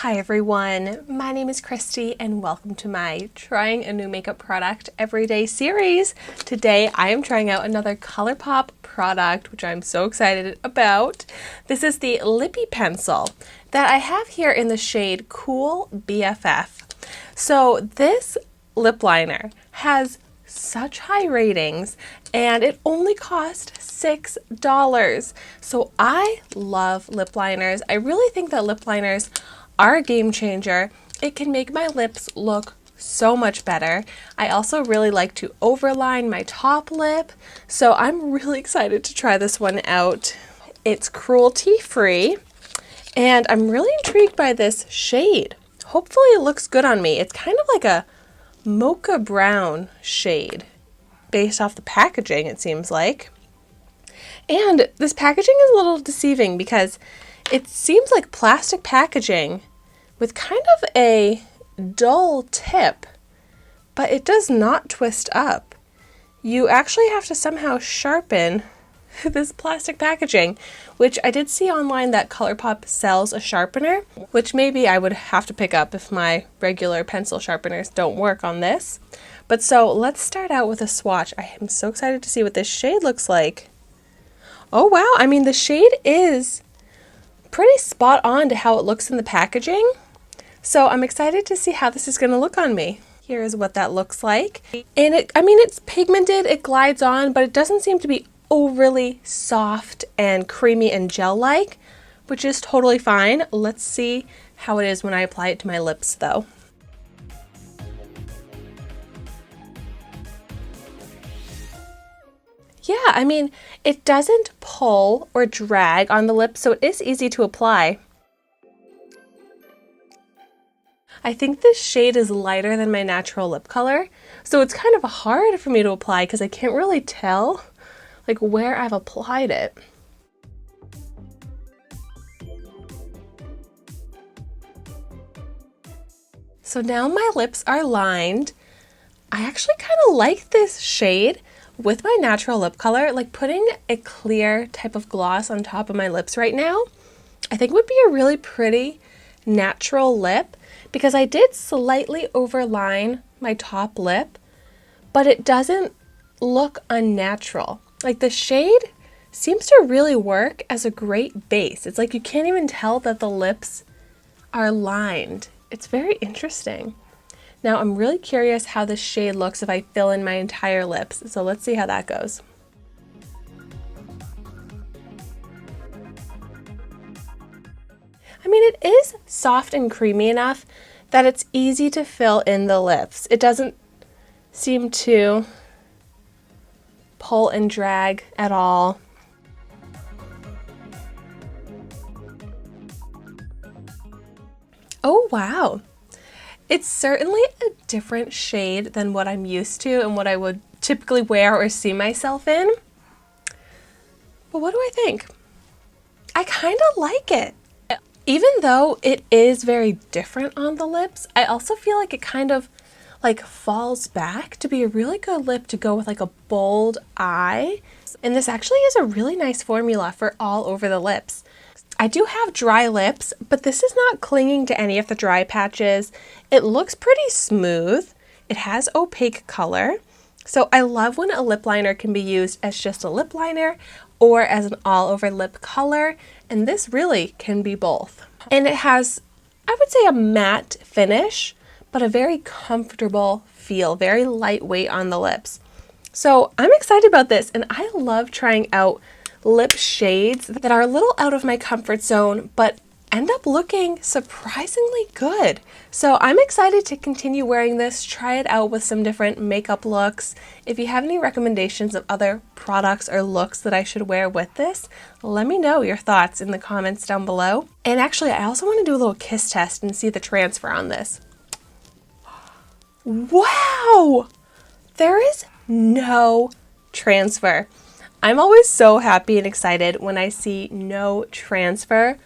Hi everyone, my name is Christy and welcome to my Trying a New Makeup Product Everyday series. Today I am trying out another ColourPop product, which I'm so excited about. This is the Lippie Pencil that I have here in the shade Cool BFF. So this lip liner has such high ratings and it only cost $6. So I love lip liners. I really think that lip liners are a game changer. It can make my lips look so much better. I also really like to overline my top lip, so I'm really excited to try this one out. It's cruelty free and I'm really intrigued by this shade. Hopefully it looks good on me. It's kind of like a mocha brown shade based off the packaging, it seems like. And this packaging is a little deceiving because it seems like plastic packaging with kind of a dull tip, but it does not twist up. You actually have to somehow sharpen this plastic packaging, which I did see online that ColourPop sells a sharpener, which maybe I would have to pick up if my regular pencil sharpeners don't work on this. But so let's start out with a swatch. I am so excited to see what this shade looks like. Oh wow, I mean the shade is pretty spot on to how it looks in the packaging. So I'm excited to see how this is going to look on me. Here's what that looks like. And it's pigmented, it glides on, but it doesn't seem to be overly soft and creamy and gel-like, which is totally fine. Let's see how it is when I apply it to my lips though. Yeah, I mean, it doesn't pull or drag on the lips, so it is easy to apply. I think this shade is lighter than my natural lip color, so it's kind of hard for me to apply because I can't really tell like where I've applied it. So now my lips are lined. I actually kind of like this shade with my natural lip color. Like putting a clear type of gloss on top of my lips right now, I think would be a really pretty natural lip, because I did slightly overline my top lip, but it doesn't look unnatural. Like the shade seems to really work as a great base. It's like you can't even tell that the lips are lined. It's very interesting. Now I'm really curious how this shade looks if I fill in my entire lips. So let's see how that goes. I mean, it is soft and creamy enough that it's easy to fill in the lips. It doesn't seem to pull and drag at all. Oh wow, it's certainly a different shade than what I'm used to and what I would typically wear or see myself in. But what do I think? I kind of like it. Even though it is very different on the lips, I also feel like it kind of like falls back to be a really good lip to go with like a bold eye. And this actually is a really nice formula for all over the lips. I do have dry lips, but this is not clinging to any of the dry patches. It looks pretty smooth. It has opaque color. So I love when a lip liner can be used as just a lip liner or as an all over lip color. And this really can be both. And it has, I would say, a matte finish, but a very comfortable feel, very lightweight on the lips. So I'm excited about this, and I love trying out lip shades that are a little out of my comfort zone, but end up looking surprisingly good. So I'm excited to continue wearing this, try it out with some different makeup looks. If you have any recommendations of other products or looks that I should wear with this, let me know your thoughts in the comments down below. And actually, I also want to do a little kiss test and see the transfer on this. Wow! There is no transfer. I'm always so happy and excited when I see no transfer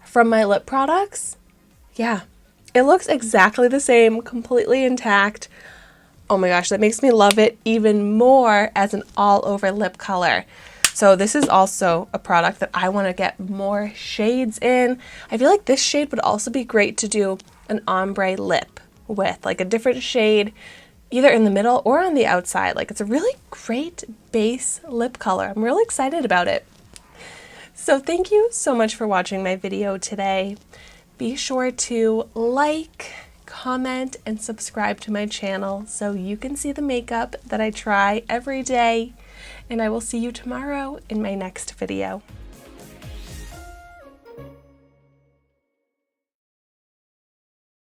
from my lip products. Yeah, it looks exactly the same, completely intact. Oh my gosh, that makes me love it even more as an all over lip color. So this is also a product that I want to get more shades in. I feel like this shade would also be great to do an ombre lip with, like a different shade either in the middle or on the outside. Like, it's a really great base lip color. I'm really excited about it. So thank you so much for watching my video today. Be sure to like, comment, and subscribe to my channel so you can see the makeup that I try every day. And I will see you tomorrow in my next video.